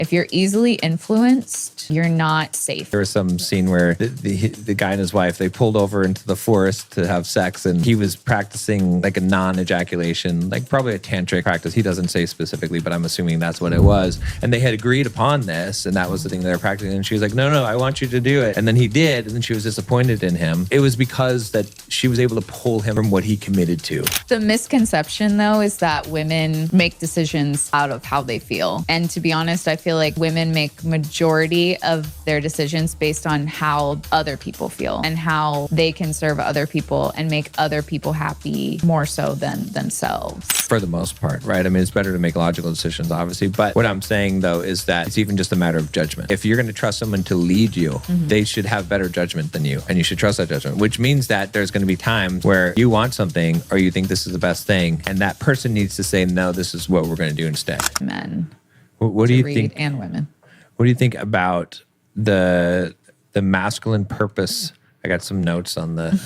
if you're easily influenced, you're not safe. There was some scene where the guy and his wife, they pulled over into the forest to have sex, and he was practicing like a non-ejaculation, like probably a tantric practice. He doesn't say specifically, but I'm assuming that's what it was. And they had agreed upon this, and that was the thing they were practicing. And she was like, no, I want you to do it. And then he did, and then she was disappointed in him. It was because that she was able to pull him from what he committed to. The misconception, though, is that women make decisions out of how they feel. And to be honest, I feel like women make majority of their decisions based on how other people feel and how they can serve other people and make other people happy more so than themselves. For the most part, right? I mean, it's better to make logical decisions, obviously. But what I'm saying, though, is that it's even just a matter of judgment. If you're going to trust someone to lead you, they should have better judgment than you. And you should trust that judgment, which means that there's going to be times where you want something or you think this is the best thing. And that person needs to say, no, this is what we're going to do instead. Men. What do you think? And women. What do you think about the masculine purpose? I got some notes on the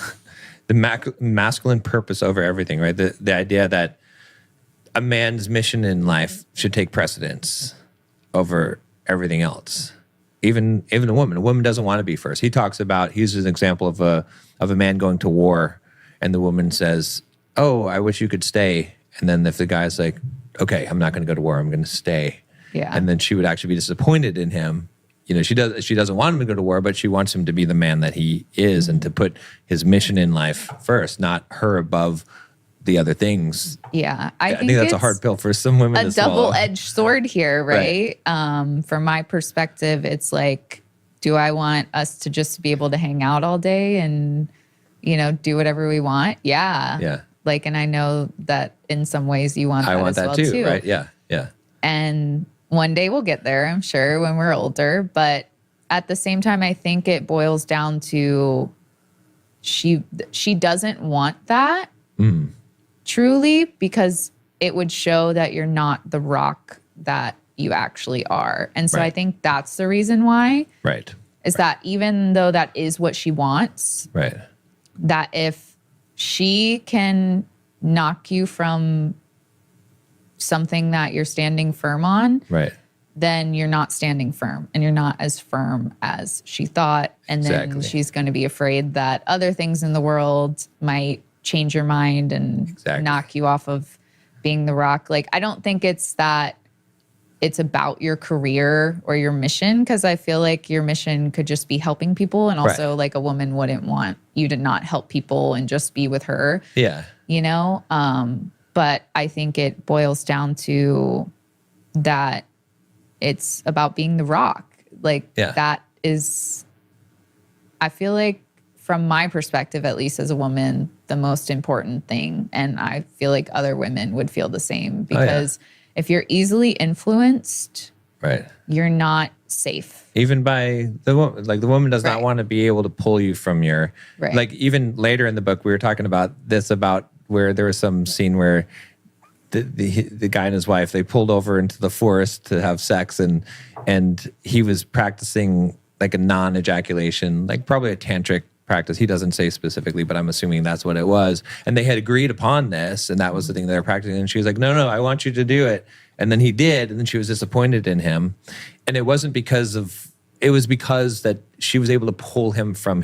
masculine purpose over everything, right? The idea that a man's mission in life should take precedence over everything else. Even a woman. A woman doesn't want to be first. He uses an example of a man going to war, and the woman says, "Oh, I wish you could stay." And then if the guy's like, "Okay, I'm not going to go to war. I'm going to stay." Yeah. And then she would actually be disappointed in him. You know, she doesn't want him to go to war, but she wants him to be the man that he is and to put his mission in life first, not her above the other things. Yeah. I think that's a hard pill for some women to swallow. A double-edged sword here, right? From my perspective, it's like, do I want us to just be able to hang out all day and, do whatever we want? Yeah. Yeah. Like, and I know that in some ways you want that I want as that well too, right? Yeah. Yeah. And one day we'll get there, I'm sure, when we're older. But at the same time, I think it boils down to she doesn't want that truly, because it would show that you're not the rock that you actually are. And so I think that's the reason why. Right. Is that even though that is what she wants, right, that if she can knock you from something that you're standing firm on, right, then you're not standing firm and you're not as firm as she thought. And then she's going to be afraid that other things in the world might change your mind and knock you off of being the rock. Like, I don't think it's that it's about your career or your mission, because I feel like your mission could just be helping people. And also like a woman wouldn't want you to not help people and just be with her. Yeah. But I think it boils down to that it's about being the rock. Like that is, I feel like from my perspective, at least as a woman, the most important thing. And I feel like other women would feel the same, because if you're easily influenced, you're not safe. Even by the woman. Like, the woman does not want to be able to pull you from your, like, even later in the book, we were talking about this, about where there was some scene where the guy and his wife, they pulled over into the forest to have sex, and he was practicing like a non-ejaculation, like probably a tantric practice. He doesn't say specifically, but I'm assuming that's what it was. And they had agreed upon this, and that was the thing they were practicing. And she was like, no, I want you to do it. And then he did, and then she was disappointed in him. And it wasn't because of, it was because that she was able to pull him from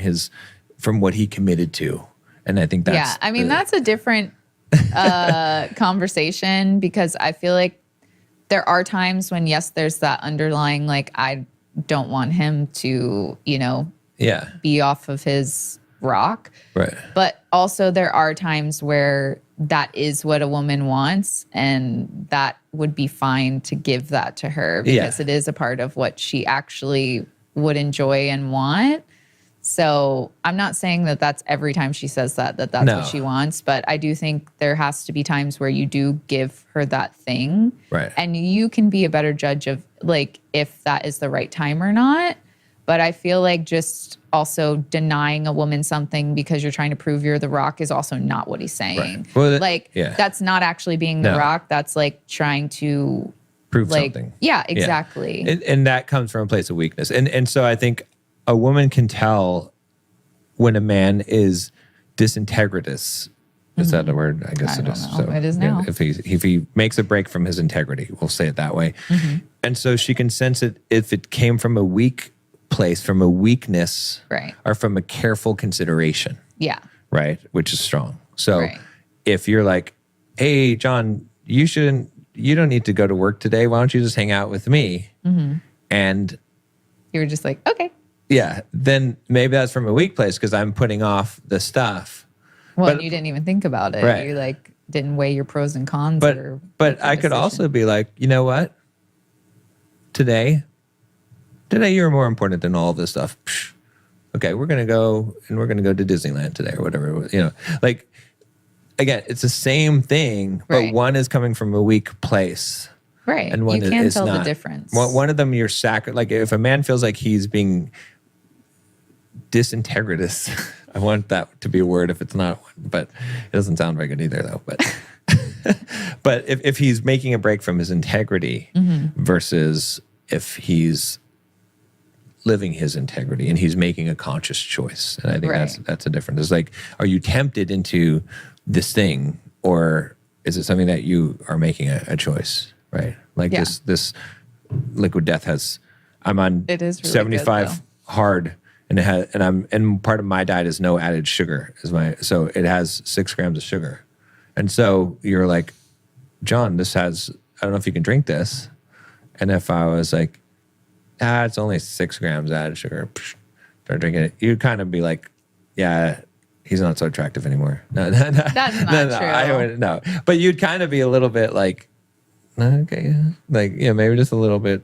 what he committed to. And I think that's... Yeah, I mean, that's a different conversation, because I feel like there are times when, yes, there's that underlying, like, I don't want him to, be off of his rock. Right. But also there are times where that is what a woman wants, and that would be fine to give that to her, because it is a part of what she actually would enjoy and want. So I'm not saying that that's every time she says that's what she wants, but I do think there has to be times where you do give her that thing. Right. And you can be a better judge of, like, if that is the right time or not. But I feel like just also denying a woman something because you're trying to prove you're the rock is also not what he's saying. Right. Well, that's not actually being the rock. That's like trying to prove something. Yeah, exactly. Yeah. And that comes from a place of weakness. And so I think a woman can tell when a man is disintegritous. Is that a word? I guess it is. So it is now. If he makes a break from his integrity, we'll say it that way. And so she can sense it if it came from a weak place, from a weakness, right, or from a careful consideration. Yeah. Right, which is strong. So if you're like, hey, John, you don't need to go to work today. Why don't you just hang out with me? Mm-hmm. And you were just like, okay. Yeah, then maybe that's from a weak place because I'm putting off the stuff. Well, you didn't even think about it. Right. You like didn't weigh your pros and cons. But I could also be like, you know what? Today you're more important than all of this stuff. Psh, okay, we're gonna go to Disneyland today or whatever. Like again, it's the same thing, but one is coming from a weak place. Right. And one you can is tell not. the difference. One of them, you're like if a man feels like he's being disintegritous, I want that to be a word if it's not one, but it doesn't sound very good either though. But but if he's making a break from his integrity versus if he's living his integrity and he's making a conscious choice. And I think that's a difference. It's like, are you tempted into this thing or is it something that you are making a choice? Right. Like this Liquid Death I'm on it is really 75 good, hard and part of my diet is no added sugar so it has 6 grams of sugar. And so you're like, John, I don't know if you can drink this. And if I was like, it's only 6 grams added sugar, start drinking it, you'd kind of be like, yeah, he's not so attractive anymore. No. That's not true. No. But you'd kind of be a little bit like, okay, like, maybe just a little bit,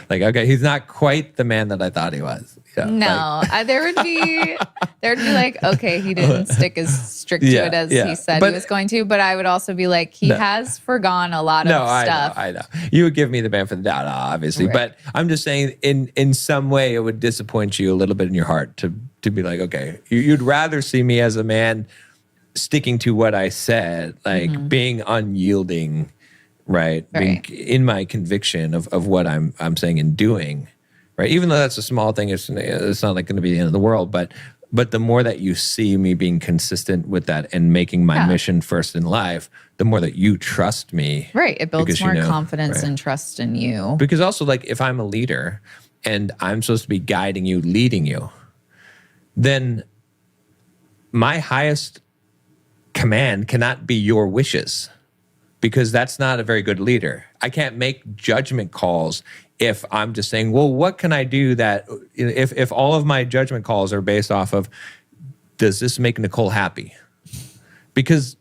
like, okay, he's not quite the man that I thought he was. No, there would be like, okay, he didn't stick as strict to it as he said he was going to, but I would also be like, he has forgone a lot of stuff. I know. You would give me the benefit of the doubt, obviously, but I'm just saying in some way it would disappoint you a little bit in your heart to be like, okay, you'd rather see me as a man sticking to what I said, like being unyielding, right? Being in my conviction of what I'm saying and doing, right? Even though that's a small thing, it's not like going to be the end of the world, but the more that you see me being consistent with that and making my mission first in life, the more that you trust me. Right. It builds more confidence and trust in you. Because also, like, if I'm a leader and I'm supposed to be guiding you, leading you, then my highest command cannot be your wishes, because that's not a very good leader. I can't make judgment calls if I'm just saying, well, what can I do that if all of my judgment calls are based off of, does this make Nicole happy? Because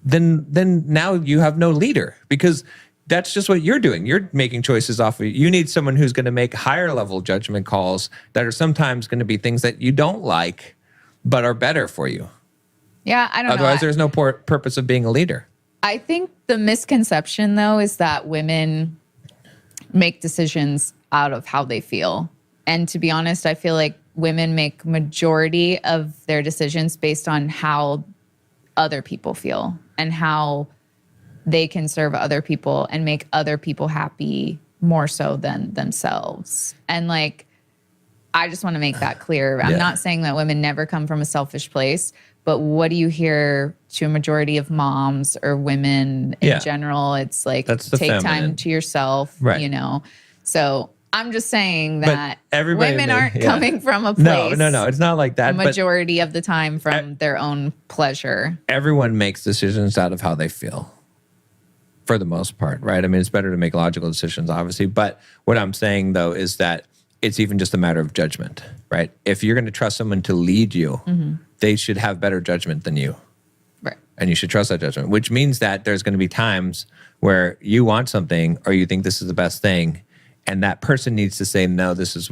then now you have no leader, because that's just what you're doing. You're making choices off of, you need someone who's going to make higher level judgment calls that are sometimes going to be things that you don't like, but are better for you. Yeah, I don't know. Otherwise, there's no purpose of being a leader. I think the misconception, though, is that women make decisions out of how they feel. And to be honest, I feel like women make majority of their decisions based on how other people feel and how they can serve other people and make other people happy more so than themselves. And like, I just want to make that clear. I'm not saying that women never come from a selfish place, but what do you hear to a majority of moms or women in general? It's like, take time to yourself, So I'm just saying that women aren't coming from a place. No. It's not like that. Majority of the time from their own pleasure. Everyone makes decisions out of how they feel, for the most part, right? I mean, it's better to make logical decisions, obviously. But what I'm saying, though, is that it's even just a matter of judgment, right? If you're going to trust someone to lead you, they should have better judgment than you. Right. And you should trust that judgment, which means that there's going to be times where you want something or you think this is the best thing, and that person needs to say, no, this is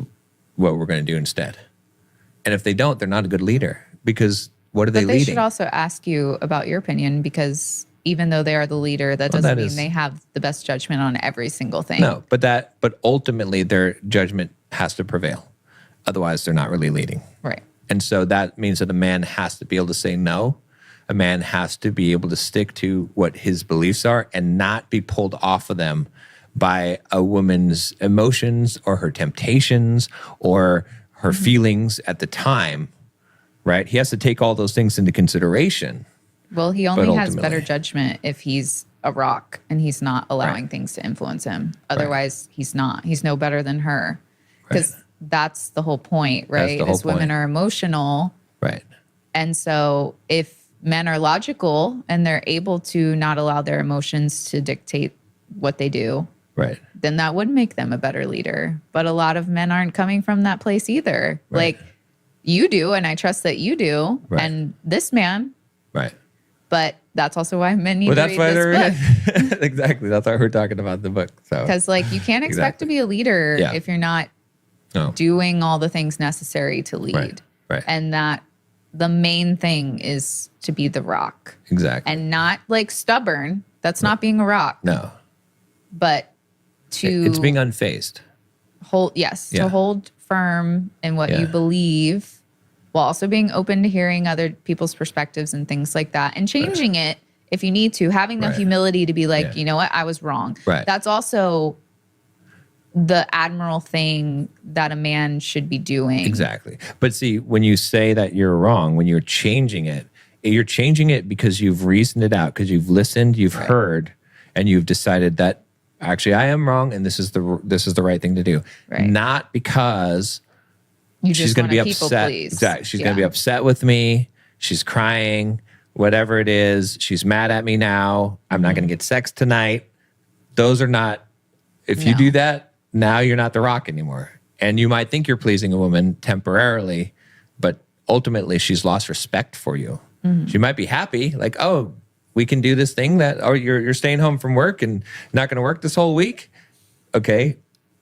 what we're going to do instead. And if they don't, they're not a good leader, because what are they leading? They should also ask you about your opinion, because even though they are the leader, that doesn't mean they have the best judgment on every single thing. No, but ultimately their judgment has to prevail. Otherwise, they're not really leading. Right. And so that means that a man has to be able to say no. A man has to be able to stick to what his beliefs are and not be pulled off of them by a woman's emotions or her temptations or her feelings at the time, right? He has to take all those things into consideration, Well, he only has better judgment if he's a rock and he's not allowing things to influence him. Otherwise, he's not. He's no better than her. Because that's the whole point, right? Is women are emotional. Right. And so if men are logical and they're able to not allow their emotions to dictate what they do, then that would make them a better leader. But a lot of men aren't coming from that place either. Like you do, and I trust that you do, and this man. Right. But that's also why men need to read this book. Exactly. That's why we're talking about the book. So because like you can't expect to be a leader if you're not doing all the things necessary to lead. Right. And that the main thing is to be the rock. Exactly. And not like stubborn. That's not being a rock. No. But it's being unfazed. To hold firm in what you believe, while also being open to hearing other people's perspectives and things like that, and changing it if you need to, having the humility to be like, you know what, I was wrong. Right. That's also the admirable thing that a man should be doing. Exactly. But see, when you say that you're wrong, when you're changing it because you've reasoned it out, because you've listened, you've heard, and you've decided that actually I am wrong and this is the right thing to do. Right. Not because she's going to be upset. Exactly. She's going to be upset with me. She's crying, whatever it is. She's mad at me now. I'm not going to get sex tonight. Those are not, if you do that, now you're not the rock anymore. And you might think you're pleasing a woman temporarily, but ultimately she's lost respect for you. Mm-hmm. She might be happy, like, oh, we can do this thing you're staying home from work and not going to work this whole week. Okay.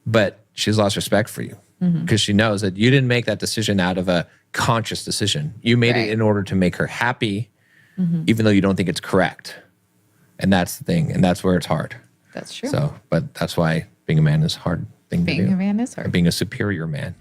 But she's lost respect for you because she knows that you didn't make that decision out of a conscious decision. You made it in order to make her happy, even though you don't think it's correct. And that's the thing. And that's where it's hard. That's true. So, but that's why being a man is a hard thing to do. Being a man is hard. Or being a superior man.